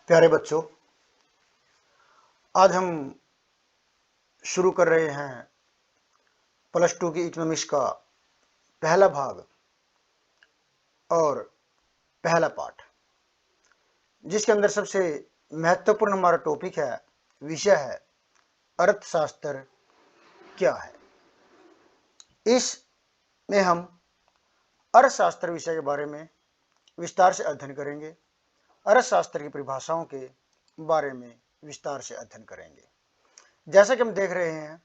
प्यारे बच्चों, आज हम शुरू कर रहे हैं +2 की इकोनॉमिक्स का पहला भाग और पहला पाठ, जिसके अंदर सबसे महत्वपूर्ण हमारा टॉपिक है, विषय है अर्थशास्त्र क्या है। इसमें हम अर्थशास्त्र विषय के बारे में विस्तार से अध्ययन करेंगे, अर्थशास्त्र की परिभाषाओं के बारे में विस्तार से अध्ययन करेंगे। जैसा कि हम देख रहे हैं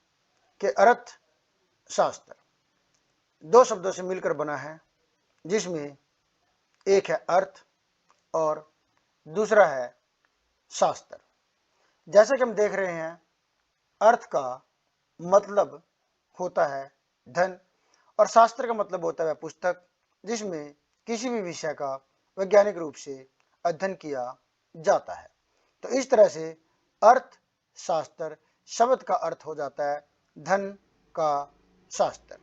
कि अर्थशास्त्र दो शब्दों से मिलकर बना है, जिसमें एक है अर्थ और दूसरा है शास्त्र। जैसा कि हम देख रहे हैं, अर्थ का मतलब होता है धन और शास्त्र का मतलब होता है पुस्तक, जिसमें किसी भी विषय का वैज्ञानिक रूप से अध्ययन किया जाता है। तो इस तरह से अर्थशास्त्र शब्द का अर्थ हो जाता है धन का शास्त्र।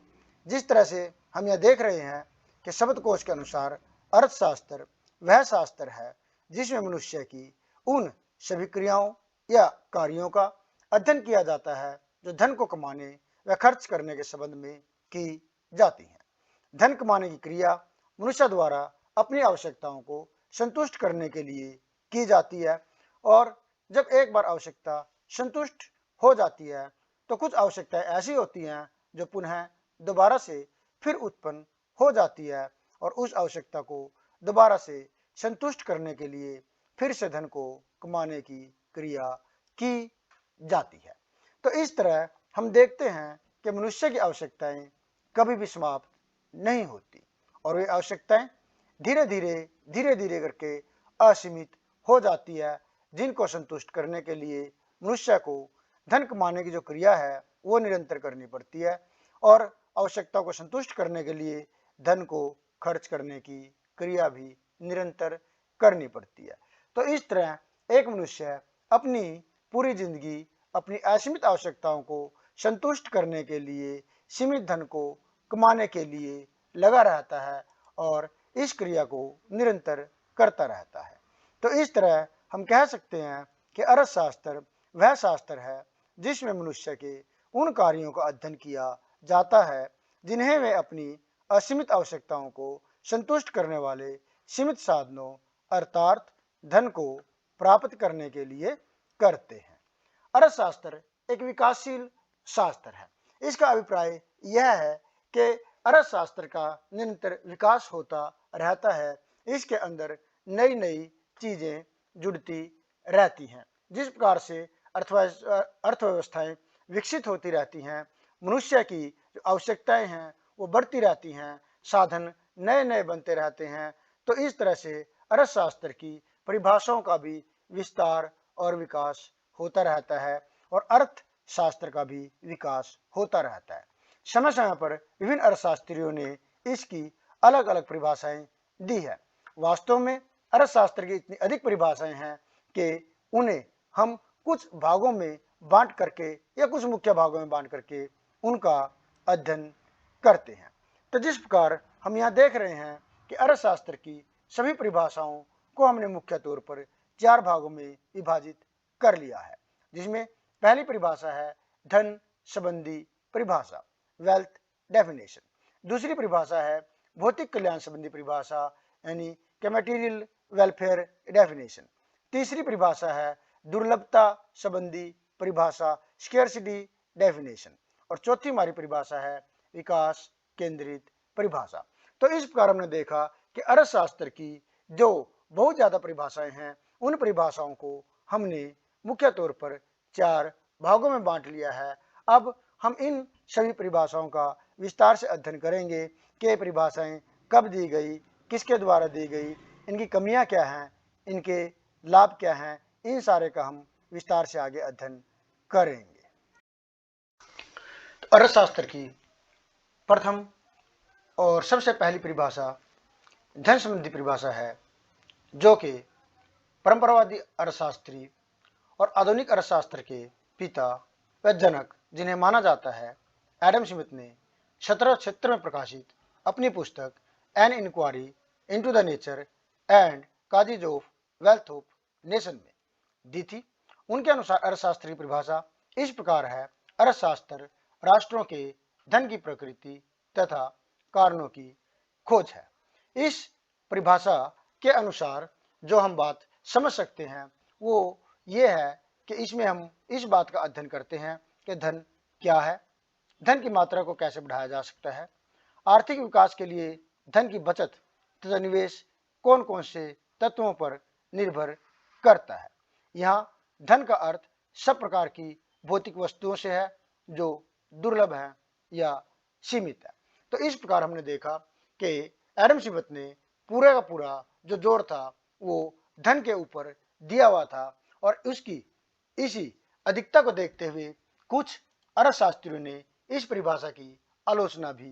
जिस तरह से हम यह देख रहे हैं कि शब्दकोश के अनुसार अर्थशास्त्र वह शास्त्र है जिसमें मनुष्य की उन सभी क्रियाओं या कार्यों का अध्ययन किया जाता है जो धन को कमाने व खर्च करने के संबंध में की जाती है। धन कमाने की क्रिया मनुष्य द्वारा अपनी आवश्यकताओं को संतुष्ट करने के लिए की जाती है, और जब एक बार आवश्यकता संतुष्ट हो जाती है तो कुछ आवश्यकताएं ऐसी होती हैं जो पुनः दोबारा से फिर उत्पन्न हो जाती है, और उस आवश्यकता को दोबारा से संतुष्ट करने के लिए फिर से धन को कमाने की क्रिया की जाती है। तो इस तरह हम देखते हैं कि मनुष्य की आवश्यकताएं कभी भी समाप्त नहीं होती, और वे आवश्यकताएं धीरे धीरे करके असीमित हो जाती है, जिनको संतुष्ट करने के लिए मनुष्य को धन कमाने की जो क्रिया है वो निरंतर करनी पड़ती है, और आवश्यकता को संतुष्ट करने के लिए धन को खर्च करने की क्रिया भी निरंतर करनी पड़ती है। तो इस तरह एक मनुष्य अपनी पूरी जिंदगी अपनी असीमित आवश्यकताओं को संतुष्ट करने के लिए सीमित धन को कमाने के लिए लगा रहता है और इस क्रिया को निरंतर करता रहता है। तो इस तरह हम कह सकते हैं कि अर्थशास्त्र वह शास्त्र है जिसमें मनुष्य के उन कार्यों का अध्ययन किया जाता है जिन्हें वे अपनी असीमित आवश्यकताओं को संतुष्ट करने वाले सीमित साधनों अर्थात धन को प्राप्त करने के लिए करते हैं। अर्थशास्त्र एक विकासशील शास्त्र है। इसका अभिप्राय यह है कि अर्थशास्त्र का निरंतर विकास होता रहता है। इसके अंदर नई नई चीजें जुड़ती रहती हैं। जिस प्रकार से अर्थव्यवस्थाएं विकसित होती रहती हैं, मनुष्य की जो आवश्यकताएं हैं वो बढ़ती रहती हैं, साधन नए नए बनते रहते हैं। तो इस तरह से अर्थशास्त्र की परिभाषाओं का भी विस्तार और विकास होता रहता है, और अर्थशास्त्र का भी विकास होता रहता है। समय समय पर विभिन्न अर्थशास्त्रियों ने इसकी अलग अलग परिभाषाएं दी है। वास्तव में अर्थशास्त्र की इतनी अधिक परिभाषाएं हैं कि उन्हें हम कुछ भागों में बांट करके या कुछ मुख्य भागों में बांट करके उनका अध्ययन करते हैं। तो जिस प्रकार हम यहाँ देख रहे हैं कि अर्थशास्त्र की सभी परिभाषाओं को हमने मुख्य तौर पर 4 भागों में विभाजित कर लिया है, जिसमें पहली परिभाषा है धन संबंधी परिभाषा, वेल्थ डेफिनेशन। दूसरी परिभाषा है भौतिक कल्याण संबंधी परिभाषा, यानी कि मटेरियल वेलफेयर डेफिनेशन। तीसरी परिभाषा है दुर्लभता संबंधी परिभाषा, स्केर्सिटी डेफिनेशन। और चौथी हमारी परिभाषा है विकास केंद्रित परिभाषा। तो इस प्रकार हमने देखा कि अर्थशास्त्र की जो बहुत ज्यादा परिभाषाएं हैं, उन परिभाषाओं को हमने मुख्य तौर पर 4 भागों में बांट लिया है। अब हम इन सभी परिभाषाओं का विस्तार से अध्ययन करेंगे कि परिभाषाएं कब दी गई, किसके द्वारा दी गई, इनकी कमियां क्या हैं, इनके लाभ क्या हैं, इन सारे का हम विस्तार से आगे अध्ययन करेंगे। तो अर्थशास्त्र की प्रथम और सबसे पहली परिभाषा धन संबंधी परिभाषा है, जो कि परंपरावादी अर्थशास्त्री और आधुनिक अर्थशास्त्र के पिता व जनक जिन्हें माना जाता है, एडम स्मिथ ने 1776 में प्रकाशित अपनी पुस्तक an inquiry into the nature and causes of wealth of nation में दी थी। उनके अनुसार अर्थशास्त्र की परिभाषा इस प्रकार है, अर्थशास्त्र राष्ट्रों के धन की प्रकृति तथा कारणों की खोज है। इस परिभाषा के अनुसार जो हम बात समझ सकते हैं वो ये है कि इसमें हम इस बात का अध्ययन करते हैं कि धन क्या है, धन की मात्रा को कैसे बढ़ाया जा सकता है, आर्थिक विकास के लिए धन की बचत तथा निवेश कौन कौन से तत्वों पर निर्भर करता है। यहाँ धन का अर्थ सब प्रकार की भौतिक वस्तुओं से है जो दुर्लभ है या सीमित है। तो इस प्रकार हमने देखा कि एडम स्मिथ ने पूरा का पूरा जो जोर था वो धन के ऊपर दिया हुआ था और उसकी इसी अधिकता को देखते हुए कुछ अर्थशास्त्रियों ने इस परिभाषा की आलोचना भी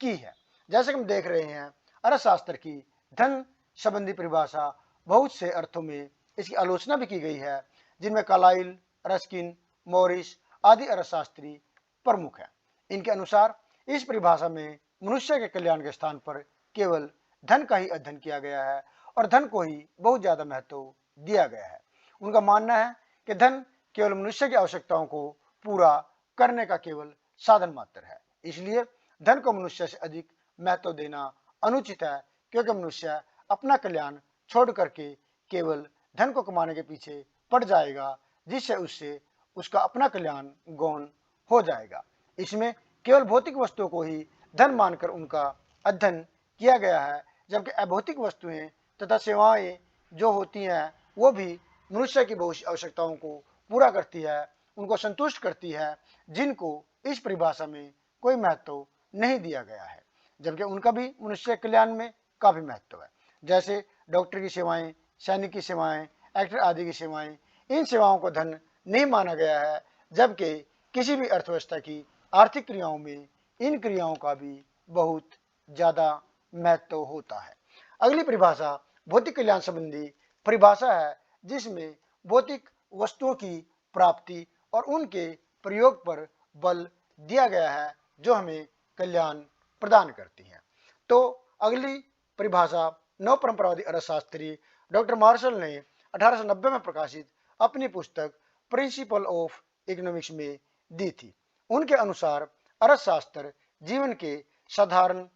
की है। जैसे कि हम देख रहे हैं, अर्थशास्त्र की धन संबंधी परिभाषा बहुत से अर्थों में इसकी आलोचना भी की गई है, जिनमें कार्लाइल, रस्किन, मॉरिस आदि अर्थशास्त्री प्रमुख हैं। इनके अनुसार इस परिभाषा में मनुष्य के कल्याण के स्थान पर केवल धन का ही अध्ययन किया गया है और धन को ही बहुत ज्यादा महत्व दिया गया है। उनका मानना है कि धन केवल मनुष्य की आवश्यकताओं को पूरा करने का केवल साधन मात्र है, इसलिए धन को मनुष्य से अधिक महत्व देना अनुचित है, क्योंकि मनुष्य अपना कल्याण छोड़ करके केवल धन को कमाने के पीछे पड़ जाएगा, जिससे उससे उसका अपना कल्याण गौण हो जाएगा। इसमें केवल भौतिक वस्तुओं को ही धन मानकर उनका अध्ययन किया गया है, जबकि अभौतिक वस्तुएं तथा सेवाएं जो होती हैं वो भी मनुष्य की बहुत आवश्यकताओं को पूरा करती है, उनको संतुष्ट करती है, जिनको इस परिभाषा में कोई महत्व नहीं दिया गया है, जबकि उनका भी मनुष्य कल्याण में काफी महत्व है। जैसे डॉक्टर की सेवाएं, सैनिक की सेवाएं, एक्टर आदि की सेवाएं, इन सेवाओं को धन नहीं माना गया है, जबकि किसी भी अर्थव्यवस्था की आर्थिक क्रियाओं में इन क्रियाओं का भी बहुत ज्यादा महत्व होता है। अगली परिभाषा भौतिक कल्याण संबंधी परिभाषा है, जिसमें भौतिक वस्तुओं की प्राप्ति और उनके प्रयोग पर बल दिया गया है जो हमें कल्याण प्रदान करती हैं। तो अगली परिभाषा नव परंपरावादी अर्थशास्त्री डॉक्टर मार्शल ने 1890 में प्रकाशित अपनी पुस्तक प्रिंसिपल ऑफ इकोनॉमिक्स में दी थी। उनके अनुसार अर्थशास्त्र जीवन के साधारण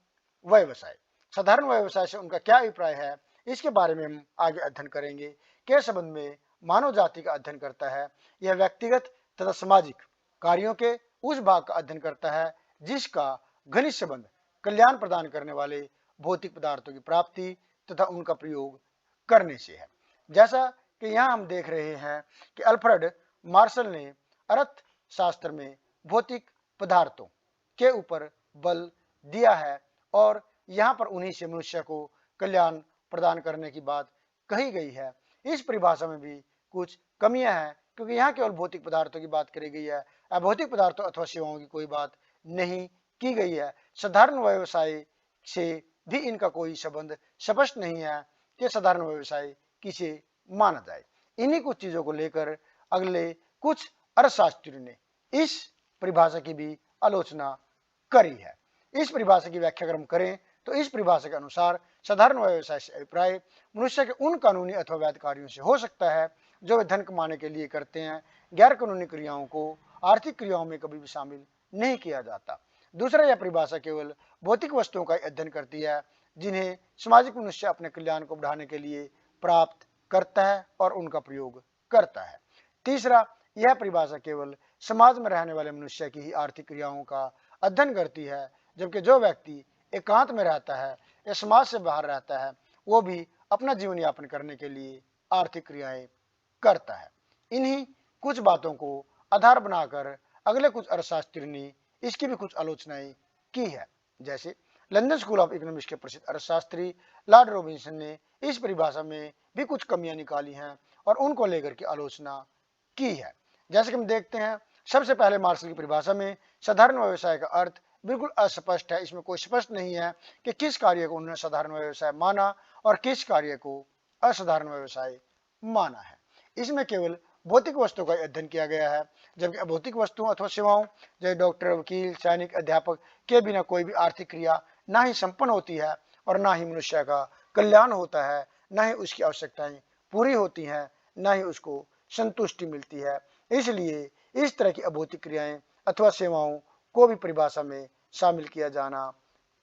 व्यवसाय से उनका क्या अभिप्राय है, इसके बारे में हम आगे अध्ययन करेंगे। के संबंध में मानव जाति का अध्ययन करता है, यह व्यक्तिगत तथा सामाजिक कार्यों के उस भाग का अध्ययन करता है जिसका घनिष्ठ संबंध कल्याण प्रदान करने वाले भौतिक पदार्थों की प्राप्ति तथा उनका प्रयोग करने से है। जैसा कि यहाँ हम देख रहे हैं कि अल्फ्रेड मार्शल ने अर्थशास्त्र में भौतिक पदार्थों के ऊपर बल दिया है और यहाँ पर उन्हीं से मनुष्य को कल्याण प्रदान करने की बात कही गई है। इस परिभाषा में भी कुछ कमियां हैं, क्योंकि यहाँ केवल भौतिक पदार्थों की बात करी गई है, अभौतिक पदार्थों अथवा सेवाओं की कोई बात नहीं की गई है। साधारण व्यवसाय से भी इनका कोई संबंध स्पष्ट नहीं है कि साधारण व्यवसाय किसे माना जाए। इन्हीं कुछ चीजों को लेकर अगले कुछ अर्थशास्त्रियों ने इस परिभाषा की भी आलोचना करी है। इस परिभाषा की व्याख्या अगर हम करें तो इस परिभाषा के अनुसार साधारण व्यवसाय से अभिप्राय मनुष्य के उन कानूनी अथवा वैध कार्यों से हो सकता है जो वे धन कमाने के लिए करते हैं। गैर कानूनी क्रियाओं को आर्थिक क्रियाओं में कभी भी शामिल नहीं किया जाता। दूसरा, यह परिभाषा केवल भौतिक वस्तुओं का अध्ययन करती है जिन्हें सामाजिक मनुष्य अपने कल्याण को बढ़ाने के लिए प्राप्त करता है और उनका प्रयोग करता है। तीसरा, यह परिभाषा केवल समाज में रहने वाले मनुष्य की ही आर्थिक क्रियाओं का अध्ययन करती है, जबकि जो व्यक्ति एकांत में रहता है या समाज से बाहर रहता है वो भी अपना जीवन यापन करने के लिए आर्थिक क्रियाएं करता है। इन्हीं कुछ बातों को आधार बनाकर अगले कुछ अर्थशास्त्रियों ने इसकी भी कुछ आलोचनाएं की है। जैसे लंदन स्कूल ऑफ इकोनॉमिक्स के प्रसिद्ध अर्थशास्त्री लॉर्ड रॉबिन्सन ने इस परिभाषा में भी कुछ कमियां निकाली हैं और उनको लेकर के आलोचना की है। जैसे कि हम देखते हैं, सबसे पहले मार्शल की परिभाषा में साधारण व्यवसाय का अर्थ बिल्कुल अस्पष्ट है। इसमें कोई स्पष्ट नहीं है कि किस कार्य को उन्होंने साधारण व्यवसाय माना और किस कार्य को असाधारण व्यवसाय माना है। इसमें केवल भौतिक वस्तुओं का अध्ययन किया गया है, जबकि अभौतिक वस्तुओं अथवा सेवाओं जैसे डॉक्टर, वकील, सैनिक, अध्यापक के बिना कोई भी आर्थिक क्रिया ना ही संपन्न होती है और ना ही मनुष्य का कल्याण होता है, ना ही उसकी आवश्यकताएं पूरी होती हैं, ना ही उसको संतुष्टि मिलती है। इसलिए इस तरह की अभौतिक क्रियाएं अथवा सेवाओं को भी परिभाषा में शामिल किया जाना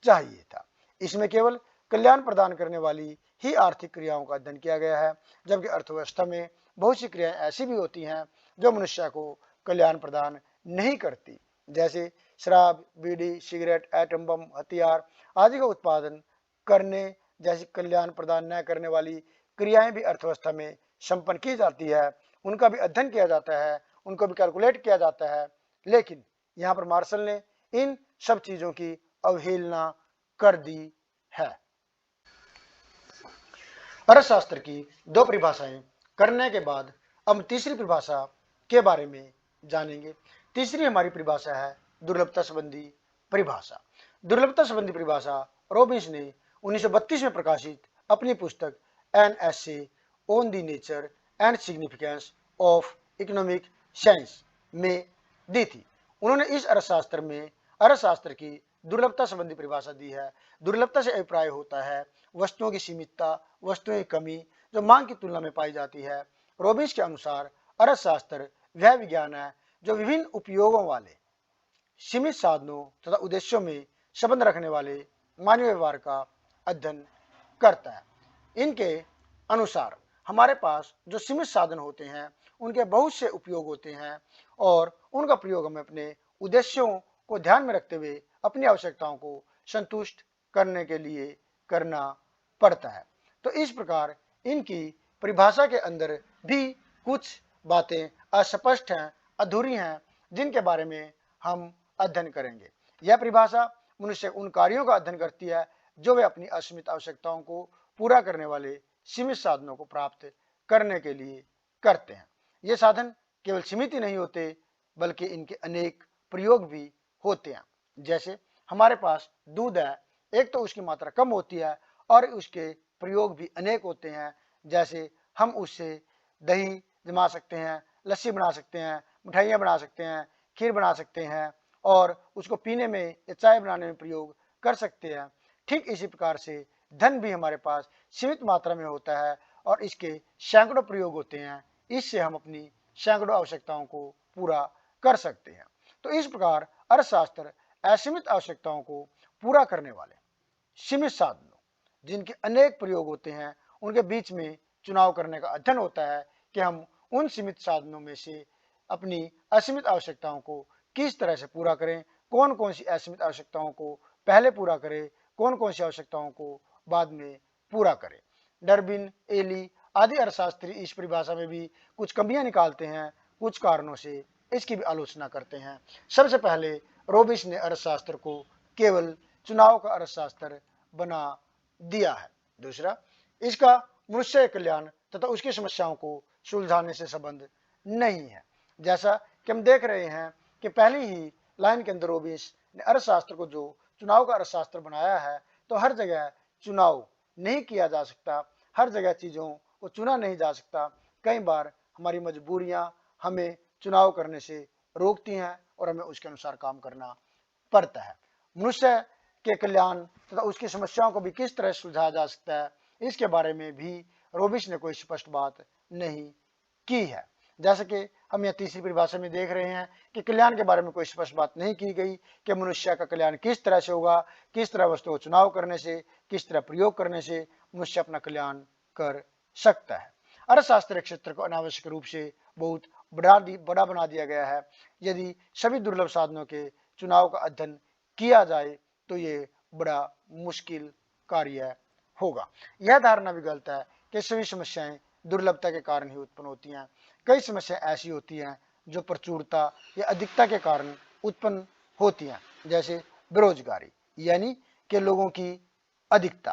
चाहिए था। इसमें केवल कल्याण प्रदान करने वाली ही आर्थिक क्रियाओं का अध्ययन किया गया है, जबकि अर्थव्यवस्था में बहुत सी क्रियाएं ऐसी भी होती हैं जो मनुष्य को कल्याण प्रदान नहीं करती, जैसे शराब, बीड़ी, सिगरेट, एटम बम, हथियार आदि का उत्पादन करने जैसी कल्याण प्रदान न करने वाली क्रियाएं भी अर्थव्यवस्था में संपन्न की जाती है। उनका भी अध्ययन किया जाता है, उनको भी कैलकुलेट किया जाता है। लेकिन यहाँ पर मार्शल ने इन सब चीजों की अवहेलना कर दी है। अर्थशास्त्र की दो परिभाषाएं करने के बाद अब तीसरी परिभाषा के बारे में जानेंगे। तीसरी हमारी परिभाषा है दुर्लभता संबंधी परिभाषा। दुर्लभता संबंधी परिभाषा रॉबिन्स ने 1932 में प्रकाशित अपनी पुस्तक an essay on the nature and significance of economic science में दी थी। उन्होंने इस अर्थशास्त्र में अर्थशास्त्र की दुर्लभता संबंधी परिभाषा दी है। दुर्लभता से अभिप्राय होता है वस्तुओं की सीमितता, वस्तुओं की कमी जो मांग की तुलना में पाई जाती है। रॉबिन्स के अनुसार अर्थशास्त्र वह विज्ञान है जो विभिन्न उपयोगों वाले सीमित साधनों तथा उद्देश्यों में संबंध रखने वाले मानवीय व्यवहार का अध्ययन करता है। इनके अनुसार हमारे पास जो सीमित साधन होते हैं उनके बहुत से उपयोग होते हैं और उनका प्रयोग हमें अपने उद्देश्यों को ध्यान में रखते हुए अपनी आवश्यकताओं को संतुष्ट करने के लिए करना पड़ता है। तो इस प्रकार इनकी परिभाषा के अंदर भी कुछ बातें अस्पष्ट हैं, अधूरी हैं, जिनके बारे में हम अध्ययन करेंगे। यह परिभाषा मनुष्य उन कार्यों का अध्ययन करती है जो वे अपनी असीमित आवश्यकताओं को पूरा करने वाले सीमित साधनों को प्राप्त करने के लिए करते हैं। ये साधन केवल सीमित ही नहीं होते बल्कि इनके अनेक प्रयोग भी होते हैं। जैसे हमारे पास दूध है, एक तो उसकी मात्रा कम होती है और उसके प्रयोग भी अनेक होते हैं। जैसे हम उससे दही जमा सकते हैं, लस्सी बना सकते हैं, मिठाइयाँ बना सकते हैं, खीर बना सकते हैं और उसको पीने में या चाय बनाने में प्रयोग कर सकते हैं। ठीक इसी प्रकार से धन भी हमारे पास सीमित मात्रा में होता है और इसके सैकड़ों प्रयोग होते हैं। इससे हम अपनी सैकड़ों आवश्यकताओं को पूरा कर सकते हैं। तो इस प्रकार अर्थशास्त्र असीमित आवश्यकताओं को पूरा करने वाले सीमित साधनों जिनके अनेक प्रयोग होते हैं उनके बीच में चुनाव करने का अध्ययन होता है कि हम उन सीमित साधनों में से अपनी असीमित आवश्यकताओं को किस तरह से पूरा करें, कौन कौन सी असीमित आवश्यकताओं को पहले पूरा करें, कौन कौन सी आवश्यकताओं को बाद में पूरा करें। डर्बिन, एली आदि अर्थशास्त्री इस परिभाषा में भी कुछ कमियां निकालते हैं, कुछ कारणों से इसकी भी आलोचना करते हैं। सबसे पहले रॉबिन्स ने अर्थशास्त्र को केवल चुनाव का अर्थशास्त्र बना दिया है। दूसरा, इसका मनुष्य कल्याण तथा उसकी समस्याओं को सुलझाने से संबंध नहीं है। जैसा कि हम देख रहे हैं कि पहली ही लाइन के अंदर रॉबिन्स ने अर्थशास्त्र को जो चुनाव का अर्थशास्त्र बनाया है, तो हर जगह चुनाव नहीं किया जा सकता, हर जगह चीज़ों को चुना नहीं जा सकता। कई बार हमारी मजबूरियां हमें चुनाव करने से रोकती हैं और हमें उसके अनुसार काम करना पड़ता है। मनुष्य के कल्याण तथा उसकी समस्याओं को भी किस तरह सुलझाया जा सकता है, इसके बारे में भी रॉबिन्स ने कोई स्पष्ट बात नहीं की है। जैसे कि हम यह तीसरी परिभाषा में देख रहे हैं कि कल्याण के बारे में कोई स्पष्ट बात नहीं की गई कि मनुष्य का कल्याण किस तरह से होगा, किस तरह वस्तुओं को चुनाव करने से, किस तरह प्रयोग करने से मनुष्य अपना कल्याण कर सकता है। अर्थशास्त्र क्षेत्र को अनावश्यक रूप से बहुत बड़ा बना दिया गया है। यदि सभी दुर्लभ साधनों के चुनाव का अध्ययन किया जाए तो ये बड़ा मुश्किल कार्य होगा। यह धारणा भी गलत है कि सभी समस्याएं दुर्लभता के कारण ही उत्पन्न होती हैं। कई समस्याएं ऐसी होती हैं जो प्रचुरता या अधिकता के कारण उत्पन्न होती हैं, जैसे बेरोजगारी, यानी कि लोगों की अधिकता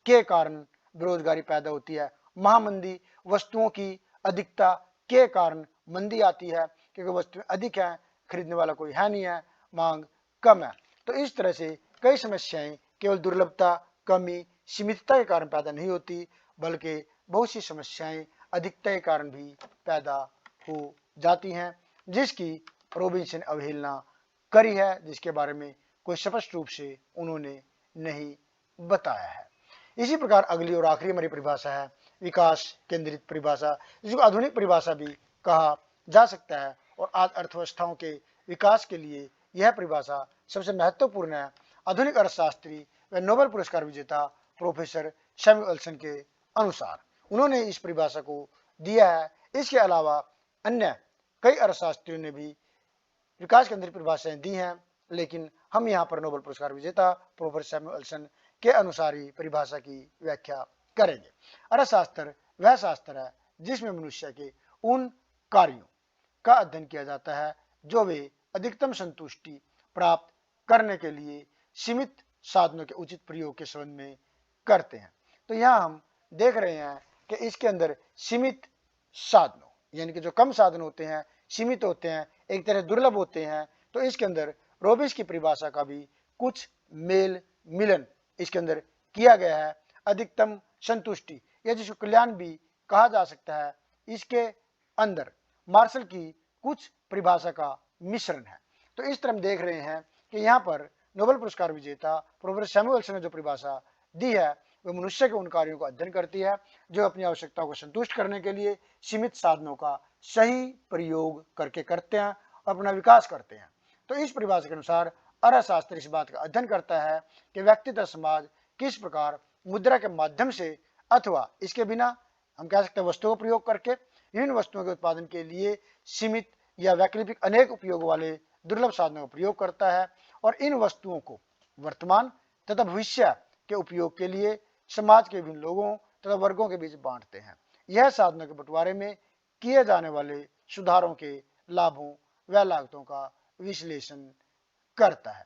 के कारण बेरोजगारी पैदा होती है। महामंदी, वस्तुओं की अधिकता के कारण मंदी आती है क्योंकि वस्तुएं अधिक हैं, खरीदने वाला कोई है नहीं है, मांग कम है। तो इस तरह से कई समस्याएं केवल दुर्लभता, कमी, सीमितता के कारण पैदा नहीं होती, बल्कि बहुत सी समस्याएं अधिकता के कारण भी पैदा हो जाती हैं, जिसकी रॉबिन्स ने अवहेलना करी है, जिसके बारे में कोई स्पष्ट रूप से उन्होंने नहीं बताया है। इसी प्रकार अगली और आखिरी हमारी परिभाषा है विकास केंद्रित परिभाषा, जिसको आधुनिक परिभाषा भी कहा जा सकता है और आज अर्थव्यवस्थाओं के विकास के लिए यह परिभाषा सबसे महत्वपूर्ण है। आधुनिक अर्थशास्त्री व नोबेल पुरस्कार विजेता प्रोफेसर सैमुअल्सन के अनुसार उन्होंने इस परिभाषा को दिया है। इसके अलावा अन्य कई अर्थशास्त्रियों ने भी विकास केंद्रित परिभाषाएं दी हैं, लेकिन हम यहाँ पर नोबेल पुरस्कार विजेता प्रोफेसर सैमुअल्सन के अनुसार ही परिभाषा की व्याख्या करेंगे। अर्थशास्त्र वह शास्त्र है जिसमें मनुष्य के उन कार्यों का अध्ययन किया जाता है जो वे अधिकतम संतुष्टि प्राप्त करने के लिए सीमित साधनों के उचित प्रयोग के संबंध में करते हैं। तो यहाँ हम देख रहे हैं कि इसके अंदर सीमित साधनों यानी कि जो कम साधन होते हैं, सीमित होते हैं, एक तरह दुर्लभ होते हैं, तो इसके अंदर रोबिन्स की परिभाषा का भी कुछ मेल मिलन इसके अंदर किया गया है। अधिकतम संतुष्टि या जिसको कल्याण भी कहा जा सकता है, इसके अंदर मार्शल की कुछ परिभाषा का मिश्रण है। तो इस तरह हम देख रहे हैं कि यहाँ पर नोबेल पुरस्कार विजेता प्रोफेसर सैमुअल्सन ने जो परिभाषा दी है वह मनुष्य के उन कार्यों का अध्ययन करती है जो अपनी आवश्यकताओं को संतुष्ट करने के लिए सीमित साधनों का सही प्रयोग करके करते हैं और अपना विकास करते हैं। तो इस परिभाषा के अनुसार अर्थशास्त्र इस बात का अध्ययन करता है कि व्यक्ति तथा समाज किस प्रकार मुद्रा के माध्यम से अथवा इसके बिना हम कह सकते हैं वस्तुओं का प्रयोग करके विभिन्न वस्तुओं के उत्पादन के लिए सीमित या वैकल्पिक अनेक उपयोग वाले दुर्लभ साधनों का प्रयोग करता है और इन वस्तुओं को वर्तमान तथा भविष्य के उपयोग के लिए समाज के विभिन्न लोगों तथा वर्गों के बीच बांटते हैं। यह साधनों के बंटवारे में किए जाने वाले सुधारों के लाभों व लागतों का विश्लेषण करता है।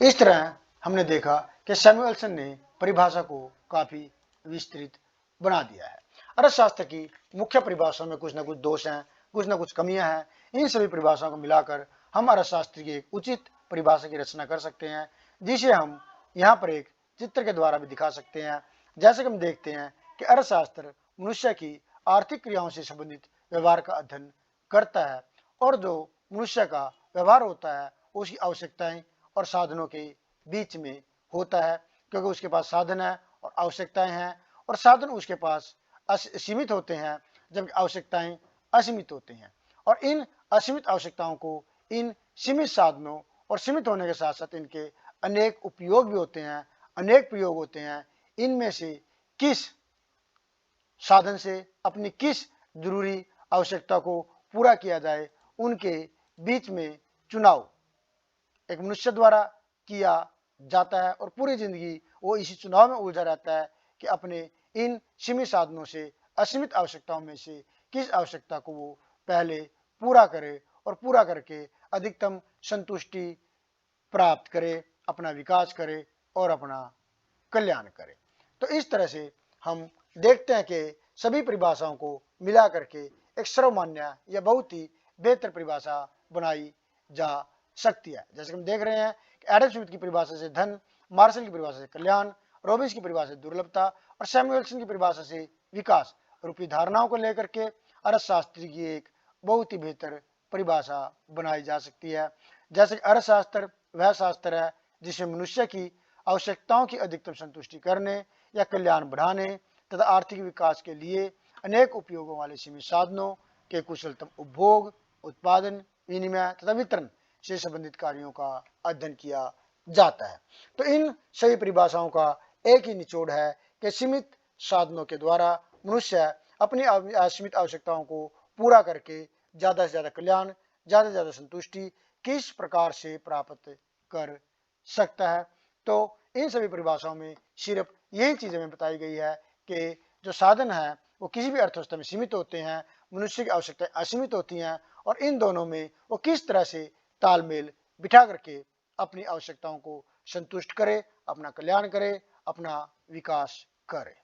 इस तरह हमने देखा कि सैमुअल्सन ने परिभाषा को काफी विस्तृत बना दिया है। अर्थशास्त्र की मुख्य परिभाषाओं में कुछ न कुछ दोष हैं, कुछ न कुछ कमियां हैं। इन सभी परिभाषाओं को मिलाकर हम अर्थशास्त्र की एक उचित परिभाषा की रचना कर सकते हैं, जिसे हम यहाँ पर एक चित्र के द्वारा भी दिखा सकते हैं। जैसे कि हम देखते हैं कि अर्थशास्त्र मनुष्य की आर्थिक क्रियाओं से संबंधित व्यवहार का अध्ययन करता है और जो मनुष्य का व्यवहार होता है उसकी आवश्यकताएं और साधनों के बीच में होता है, क्योंकि उसके पास साधन है और आवश्यकताएं हैं और साधन उसके पास सीमित होते हैं जबकि आवश्यकताएं असीमित होती हैं और इन असीमित आवश्यकताओं को इन सीमित साधनों और सीमित होने के साथ साथ इनके अनेक उपयोग भी होते हैं, अनेक प्रयोग होते हैं। इनमें से किस साधन से अपनी किस जरूरी आवश्यकता को पूरा किया जाए उनके बीच में चुनाव एक मनुष्य द्वारा किया जाता है और पूरी जिंदगी वो इसी चुनाव में उलझा रहता है कि अपने इन सीमित साधनों से असीमित आवश्यकताओं में से किस आवश्यकता को वो पहले पूरा करे और पूरा करके अधिकतम संतुष्टि प्राप्त करे, अपना विकास करे और अपना कल्याण करे। तो इस तरह से हम देखते हैं कि सभी परिभाषाओं को मिला करके एक सर्वमान्य या बहुत ही बेहतर परिभाषा बनाई जा सकती है। जैसे हम देख रहे हैं कि एडम स्मिथ की परिभाषा से धन, मार्शल की परिभाषा से कल्याण, रोबिन्स की परिभाषा से दुर्लभता और सैमुअल्सन की परिभाषा से विकास रूपी धारणाओं को लेकर के अर्थशास्त्र की एक बहुत ही बेहतर परिभाषा बनाई जा सकती है। जैसे अर्थशास्त्र वह शास्त्र है जिसमें मनुष्य की आवश्यकताओं की अधिकतम संतुष्टि करने या कल्याण बढ़ाने तथा आर्थिक विकास के लिए अनेक उपयोगों वाले सीमित साधनों के कुशलतम उपभोग, उत्पादन, विनिमय तथा वितरण से संबंधित कार्यों का अध्ययन किया जाता है। तो इन सभी परिभाषाओं का एक ही निचोड़ है कि सीमित साधनों के द्वारा मनुष्य अपनी असीमित आवश्यकताओं को पूरा करके ज्यादा से ज्यादा कल्याण, ज्यादा से ज्यादा संतुष्टि किस प्रकार से प्राप्त कर सकता है। तो इन सभी परिभाषाओं में सिर्फ यही चीज हमें बताई गई है कि जो साधन है वो किसी भी अर्थव्यवस्था में सीमित होते हैं, मनुष्य की आवश्यकताएं असीमित होती हैं और इन दोनों में वो किस तरह से तालमेल बिठा करके अपनी आवश्यकताओं को संतुष्ट करे, अपना कल्याण करे, अपना विकास करे।